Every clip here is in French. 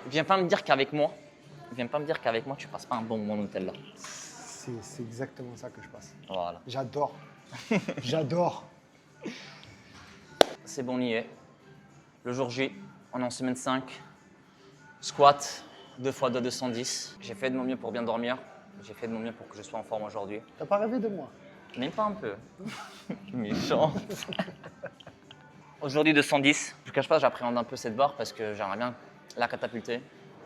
viens pas me dire qu'avec moi, tu passes pas un bon moment Nutella. C'est exactement ça que je passe. Voilà. J'adore. J'adore. C'est bon, on y est. Le jour J, on est en semaine 5. Squat, 2 x 2, 210. J'ai fait de mon mieux pour bien dormir. J'ai fait de mon mieux pour que je sois en forme aujourd'hui. T'as pas rêvé de moi? Même pas un peu. Méchant. Aujourd'hui 210. Je ne cache pas, j'appréhende un peu cette barre parce que j'aimerais bien la catapulter.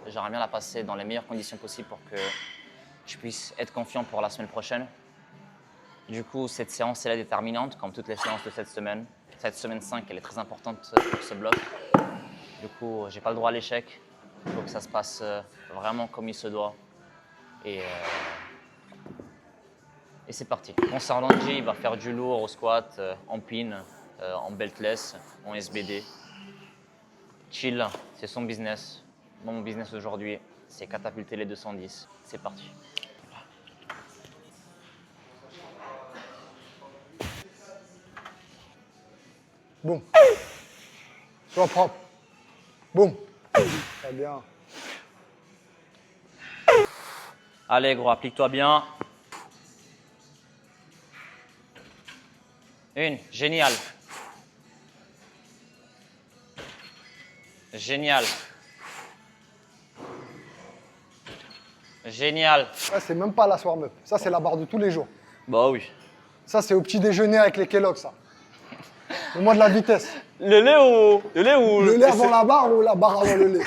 J'aimerais bien la passer dans les meilleures conditions possibles pour que je puisse être confiant pour la semaine prochaine. Du coup, cette séance est la déterminante, comme toutes les séances de cette semaine. Cette semaine 5, elle est très importante pour ce bloc. Du coup, j'ai pas le droit à l'échec. Il faut que ça se passe vraiment comme il se doit. Et c'est parti. Concernant J, il va faire du lourd au squat, en pin, en beltless, en SBD. Chill, c'est son business. Moi, mon business aujourd'hui, c'est catapulter les 210. C'est parti. Boum. Sois propre. Boum. Très bien. Allez, gros, applique-toi bien. Une, génial. Génial. Génial. Ça, c'est même pas la warm-up. Ça, c'est la barre de tous les jours. Bah oui. Ça, c'est au petit déjeuner avec les Kellogg's, ça. Donne-moi de la vitesse. Le lait ou... Le lait avant la barre ou la barre avant le lait?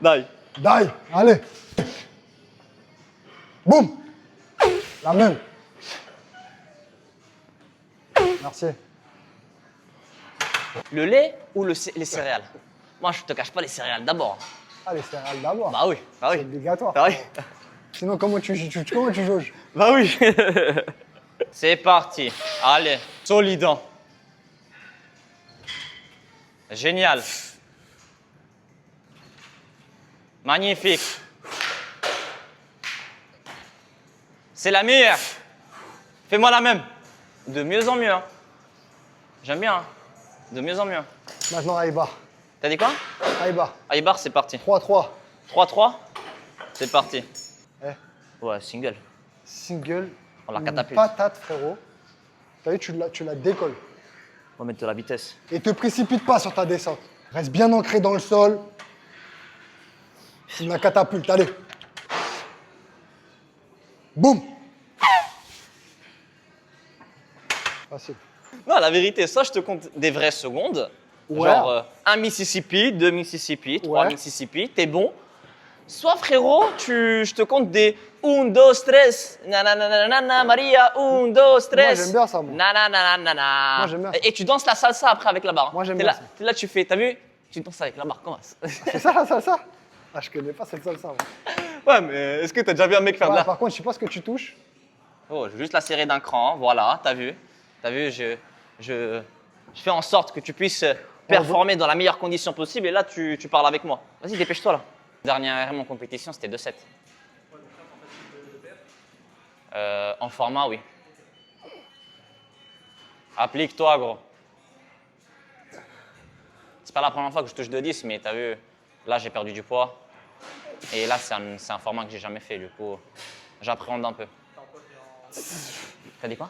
Die. Die. Allez. Boum. La même. Merci. Le lait ou les céréales? Moi, je te cache pas les céréales d'abord. Ah, les céréales d'abord. Bah oui, bah C'est oui. obligatoire. Bah oui. Sinon, comment tu jauges? Bah oui. C'est parti. Allez, solide. Génial. Magnifique. C'est la meilleure. Fais-moi la même. De mieux en mieux. Hein. J'aime bien. Hein. De mieux en mieux. Maintenant, Aïbar. T'as dit quoi? Aïbar. Aïbar, c'est parti. 3-3. 3-3. C'est parti. Eh, Ouais, single. single. On la une catapulte. patate, frérot. T'as vu, tu la décolles. On va mettre de la vitesse. Et te précipite pas sur ta descente. Reste bien ancré dans le sol. La catapulte, allez. Boum. Facile. Non, la vérité, ça, je te compte des vraies secondes. Ouais. Genre 1 Mississippi, 2 Mississippi, 3 Ouais. Mississippi, t'es bon. Soit frérot, je te compte des 1, 2, 3, nanana, Maria, 1, 2, 3. Moi, j'aime bien ça, moi. Nanana. Moi, j'aime bien ça. Et tu danses la salsa après avec la barre. Moi, j'aime T'es bien là, ça. t'es là, tu fais, t'as vu? Tu danses avec la barre, comment ça? C'est ça la salsa? Ah, je connais pas cette salsa. Moi. Ouais, mais est-ce que t'as déjà vu un mec faire de Ouais, la... par contre, je sais pas ce que tu touches. Oh, je vais juste la serrer d'un cran, voilà, t'as vu? T'as vu, je fais en sorte que tu puisses performer dans la meilleure condition possible et là, tu parles avec moi. Vas-y, dépêche-toi là. Dernière RM en compétition, c'était 2-7. En format, oui. Applique-toi, gros. C'est pas la première fois que je touche 2-10, mais t'as vu, là, j'ai perdu du poids. Et là, c'est un format que j'ai jamais fait, du coup, j'appréhende un peu. T'as dit quoi?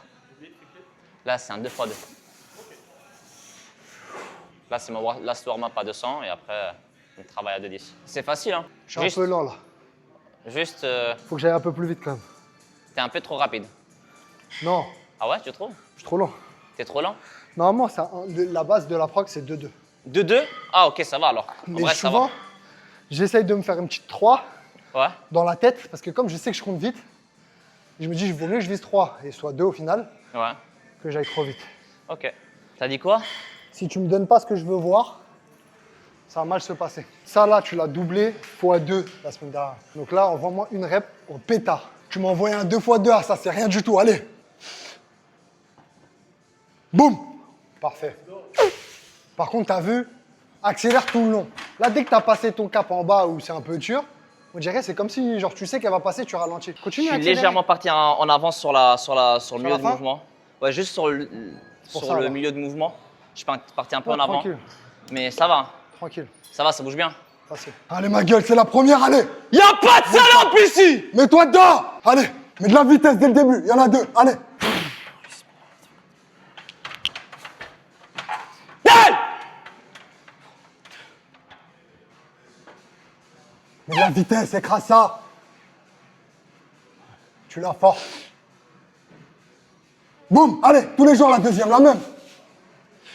Là, c'est un 2 x 2. Là, c'est mon last warm-up à 200 et après, on travaille à 210. C'est facile, hein? Je suis un peu lent là. Juste, Faut que j'aille un peu plus vite quand même. t'es un peu trop rapide. Non, Ah ouais, tu trouves? je suis trop lent. T'es trop lent? Normalement, la base de la prog, c'est 2-2. 2-2? Ah ok, ça va alors. En Mais vrai, ça souvent, va. j'essaye de me faire une petite 3 Ouais, dans la tête, parce que comme je sais que je compte vite, je me dis, il vaut mieux que je vise 3 et soit 2 au final, ouais. que j'aille trop vite. Ok. T'as dit quoi? Si tu me donnes pas ce que je veux voir, ça va mal se passer. Ça là, tu l'as doublé x2 la semaine dernière. Donc là, envoie-moi une rep au pétard. Tu m'as envoyé un 2 x 2, ah ça c'est rien du tout, allez. Boum. Parfait. Par contre, t'as vu, accélère tout le long. Là, dès que t'as passé ton cap en bas où c'est un peu dur, on dirait c'est comme si genre tu sais qu'elle va passer, tu ralentis. Je Continue à suis accélérer. légèrement parti en avance sur le milieu la de fin mouvement. Ouais, juste sur Pour le ça, alors. milieu de mouvement. Je suis parti un peu Ouais, en avant. tranquille. Mais ça va. Tranquille. Ça va, ça bouge bien. Facile. Allez, ma gueule, c'est la première, allez. Y'a pas de salope ici! Mets-toi dedans. Allez, mets de la vitesse dès le début. Il y en a 2. Allez. Dale! Mets de la vitesse, écrase ça. Tu l'as fort. Boum, allez, tous les jours la deuxième, la même.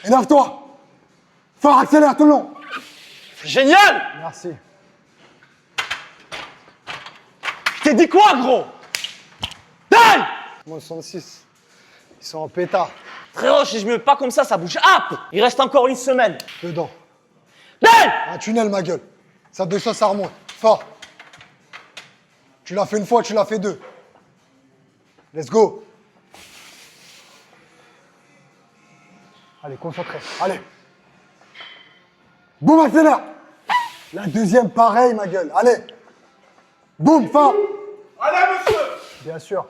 Énerve-toi. Fort, accélère tout le long. Génial! Merci. Je t'ai dit quoi, gros? Dale! Moi, 66. Ils sont en pétard. Frérot, si je me mets pas comme ça bouge. Hop! Il reste encore une semaine. Dedans. Dale! Un tunnel, ma gueule. Ça descend, ça remonte. Fort. Tu l'as fait une fois, tu l'as fait 2. Let's go. Allez, concentré. Allez. Boum, accélère. La deuxième, pareil, ma gueule. Allez. Boum, fort. Allez, monsieur! Bien sûr.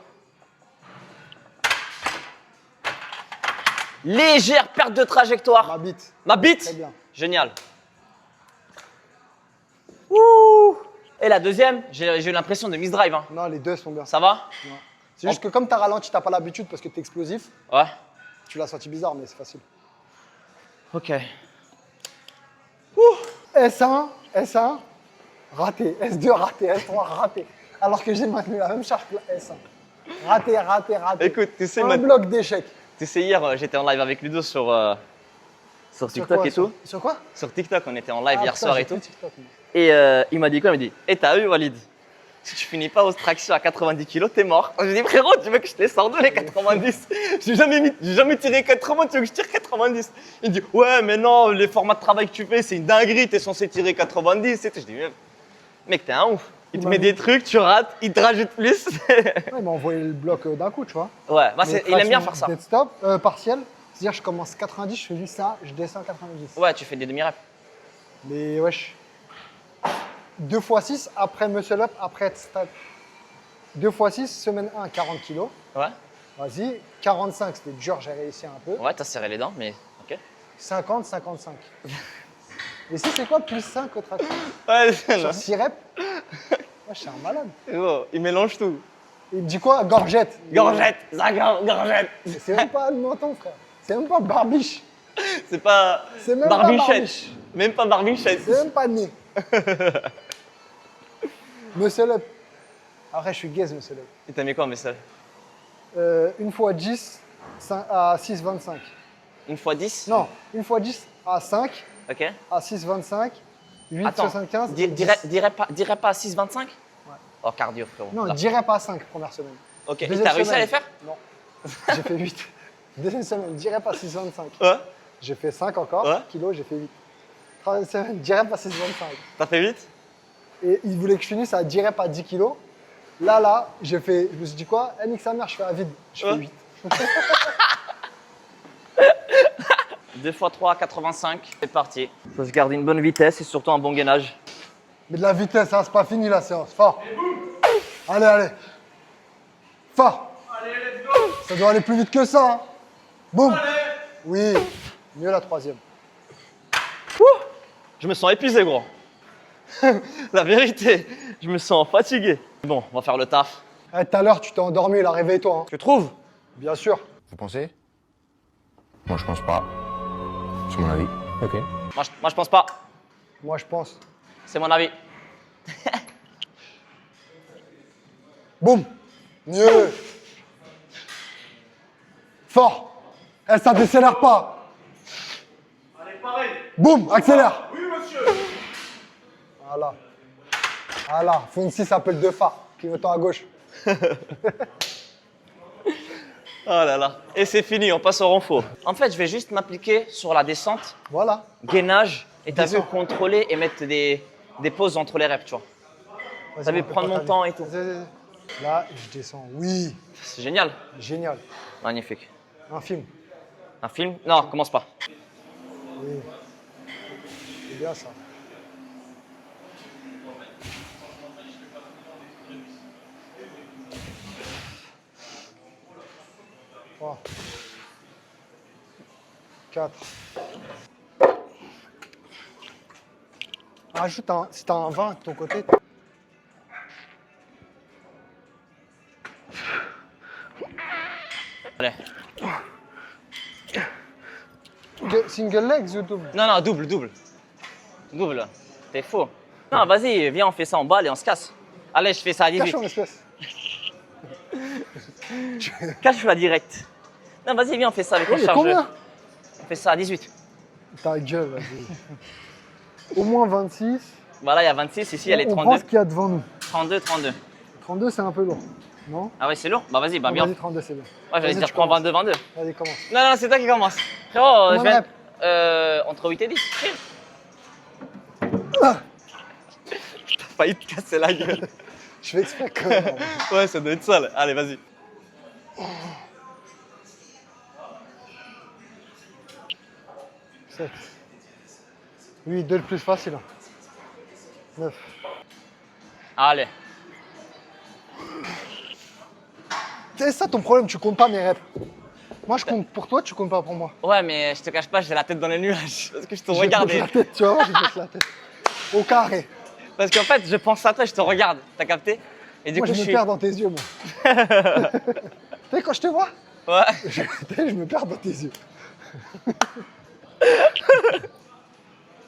Légère perte de trajectoire. Ma bite. Ma bite? Très bien. Génial. Ouh. Et la deuxième, j'ai eu l'impression de miss drive. Hein. Non, les deux sont bien. Ça va? Ouais. C'est juste que comme tu as ralenti, tu n'as pas l'habitude parce que tu es explosif, Ouais. tu l'as senti bizarre, mais c'est facile. Ok. S1, S1, raté. S2, raté. S3, raté. Alors que j'ai maintenu la même charge que la S1. Raté, raté, raté. Écoute, tu sais, un bloc d'échecs. tu sais, hier, j'étais en live avec Ludo sur TikTok et tout. Sur quoi? Sur TikTok, on était en live Ah, hier putain, soir j'ai et tout. plus TikTok, moi. Et il m'a dit quoi? Il m'a dit, t'as vu, Walid? Si tu finis pas aux tractions à 90 kg, t'es mort. J'ai dit, frérot, tu veux que je te les sorte les 90? J'ai jamais tiré 80, tu veux que je tire 90? Il dit, ouais, mais non, les formats de travail que tu fais, c'est une dinguerie, t'es censé tirer 90. Et tout. Je dis, mec, t'es un ouf. Il te met des trucs, tu rates, il te rajoute plus. Ouais, il m'a envoyé le bloc d'un coup, tu vois. Ouais, bah Les il aime bien tractions faire ça. dead stop, partiel. C'est-à-dire, je commence 90, je fais juste ça, je descends 90. Ouais, tu fais des demi-reps. Mais wesh. 2 x 6, après muscle up, après stade. 2 x 6, semaine 1, 40 kg. Ouais. Vas-y. 45, c'était dur, j'ai réussi un peu. Ouais, t'as serré les dents, mais ok. 50, 55. Et si c'est quoi plus 5 au traction? Ouais, Sur 6 reps? Moi, je suis un malade. il mélange tout. Il me dit quoi? Gorgette. Gorgette, ça gorgette. C'est même pas le menton, frère. C'est même pas barbiche. C'est pas C'est même pas barbichette. barbiche. Même pas barbichette. C'est même pas nez. Muscle up. Après, je suis gaze, muscle up. Et t'as mis quoi, mais ça? Une fois 10 à 6,25. Une fois 10? Non, une fois 10 à 5, Ok. à 6,25, Attends, 8,75. dirais pas à 6,25? Ouais. Oh, cardio, frérot. Non, Là. dirais pas à 5, première semaine. Ok, et Deuxième t'as réussi à semaine, les faire? Non. J'ai fait 8. Deuxième semaine, dirais pas 6,25. Ouais. J'ai fait 5 encore, Ouais. kilos, j'ai fait 8. Troisième semaine, dirais pas 6,25. T'as fait 8? Et il voulait que je finisse à dirais pas 10 kilos. Là, je me suis dit quoi? Nique sa mère, je fais à vide. Je fais Ouais. 8. 2 x 3, 85. C'est parti. Faut se garder une bonne vitesse et surtout un bon gainage. Mais de la vitesse, hein, c'est pas fini la séance. Fort. Allez, allez. Fort. Allez, let's go! Ça doit aller plus vite que ça. Hein. Boum. Allez! Oui. Mieux la troisième. Je me sens épuisé, gros. La vérité, je me sens fatigué. Bon, on va faire le taf. Eh, tout à l'heure, tu t'es endormi, là, réveille-toi. Hein. Tu trouves? Bien sûr. Vous pensez? Moi, je pense pas. C'est mon avis. Ok. Moi, je pense pas. Moi, je pense. C'est mon avis. Boum. Mieux. Fort. Eh, ça décélère pas. Allez, pareil! Boum, accélère. Oui, monsieur! Voilà. Voilà. Fonsi s'appelle deux phares. Clignotant à gauche. Oh là là. Et c'est fini, on passe au renfort. En fait, je vais juste m'appliquer sur la descente, Voilà. gainage, et t'as vu, Descends. contrôler et mettre des pauses entre les reps, tu vois. Vas-y, Ça veut on peut prendre pas mon t'aller. temps et tout. Vas-y. Là, je descends. Oui. C'est génial. Génial. Magnifique. Un film. Un film? Non, commence pas. Oui. C'est bien ça. Trois. 4. Rajoute un, si t'as un 20 de ton côté. Allez. Single legs ou double? Non, non, double, double. Double. T'es faux. Non, vas-y, viens, on fait ça en balle et on se casse. Allez, je fais ça à 18. Cache en espèce. Cache-la direct. Non, vas-y, viens, on fait ça avec les Oui, chargeurs. combien? On fait ça à 18. Ta gueule, vas-y. Au moins 26. Voilà, il y a 26, ici, elle est On 32. pense qu'il y a devant nous. 32, 32. 32, c'est un peu lourd. Non? Ah ouais, c'est lourd? Bah vas-y, bah Non, viens. vas-y, 32, c'est bien. Ouais, j'allais Vas-y, dire, tu prends commences. 22, 22. Vas-y, commence. Non, non, c'est toi qui commence. Frérot, Combien je de viens. reps? Entre 8 et 10. Chill. Ah, T'as failli te casser la gueule. je fais exprès quand même. Ouais, ça doit être ça. Là. Allez, vas-y. Sept. 8, 2 le plus facile. 9. Allez. C'est ça ton problème, tu comptes pas mes reps. Moi, je compte pour toi, tu comptes pas pour moi. Ouais, mais je te cache pas, j'ai la tête dans les nuages. Parce que je te Je regarde. baisse la tête, tu vois, je baisse la tête. Au carré. Parce qu'en fait, je pense à toi, je te regarde. T'as capté? Et du Moi, coup, je me perds dans tes yeux, moi. Tu sais, quand je te vois, Ouais. je me perds dans tes yeux.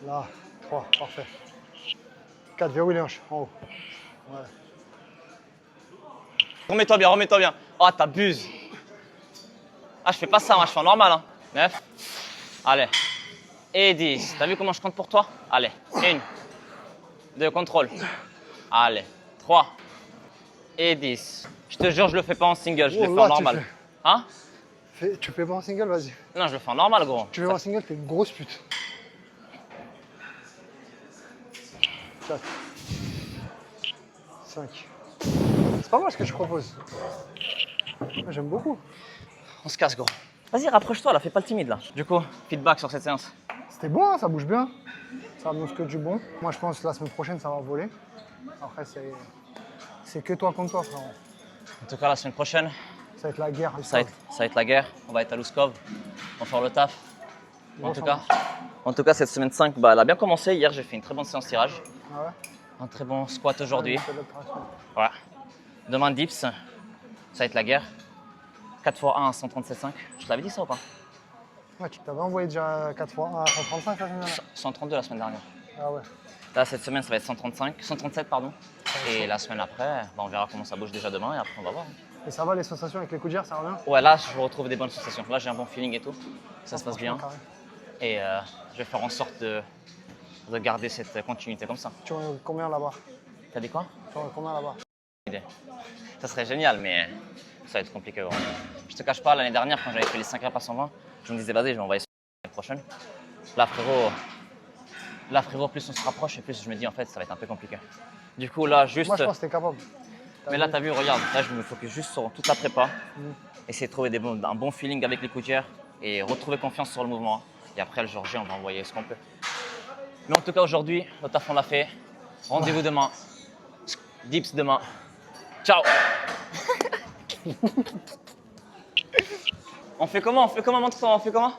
Là, 3, parfait. 4, verrouille les hanches, en haut. Ouais. Remets-toi bien, remets-toi bien. Oh, t'abuses. Ah, je fais pas ça, moi, je fais en normal. Hein. 9. Allez. Et 10. T'as vu comment je compte pour toi? Allez. 1. 2, contrôle. Allez. 3. Et 10. Je te jure, je le fais pas en single, je le Oh fais en là, tu normal. fais- Hein? Tu fais pas en single, vas-y. Non, je le fais en normal, gros. Tu fais pas en single, t'es une grosse pute. 4. 5. C'est pas mal ce que tu proposes. Moi, j'aime beaucoup. On se casse, gros. Vas-y, rapproche-toi, là, fais pas le timide, là. Du coup, feedback sur cette séance. C'était bon, hein, ça bouge bien. Ça annonce que du bon. Moi, je pense que la semaine prochaine, ça va voler. Après, c'est que toi contre toi, frérot. En tout cas, la semaine prochaine, Ça va être la guerre. ça va être la guerre. On va être à Louskov. On va faire le taf. En tout cas, cette semaine 5, bah, elle a bien commencé. Hier, j'ai fait une très bonne séance tirage. Ah ouais. Un très bon squat aujourd'hui. C'est l'opération. Voilà. Demain, dips. Ça va être la guerre. 4x1 à 137,5. Je te l'avais dit ça ou pas? Ouais, tu t'avais envoyé déjà 4 fois 1 à 135 la semaine dernière. 132 la semaine dernière. Ah ouais. Là, cette semaine, ça va être 137, pardon. Et la semaine après, bah, on verra comment ça bouge déjà demain et après, on va voir. Et ça va les sensations avec les coups de gère, ça revient? Ouais, là, je retrouve des bonnes sensations. Là, j'ai un bon feeling et tout. Ça se passe bien. Carré. Et je vais faire en sorte de garder cette continuité comme ça. Tu aurais combien là-bas? T'as dit quoi? Tu aurais combien là-bas? Idée. Ça serait génial, mais ça va être compliqué. Vraiment. Je te cache pas, l'année dernière, quand j'avais fait les 5 reps à 120, je me disais, vas-y, je vais envoyer ça l'année prochaine. Là, frérot, plus on se rapproche et plus je me dis, en fait, ça va être un peu compliqué. Du coup, là, juste. Moi, je pense que t'es capable. Mais là, t'as vu, regarde, là, je me focus juste sur toute la prépa. Essayer de trouver un bon feeling avec les coutières et retrouver confiance sur le mouvement. Et après, le jour J, on va envoyer ce qu'on peut. Mais en tout cas, aujourd'hui, le taf, on l'a fait. Rendez-vous demain. Dips demain. Ciao. On fait comment? Montre-toi, on fait comment?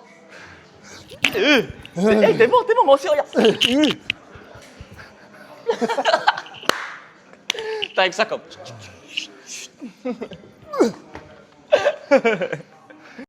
Hey, t'es bon, moi aussi, regarde. T'as avec ça comme.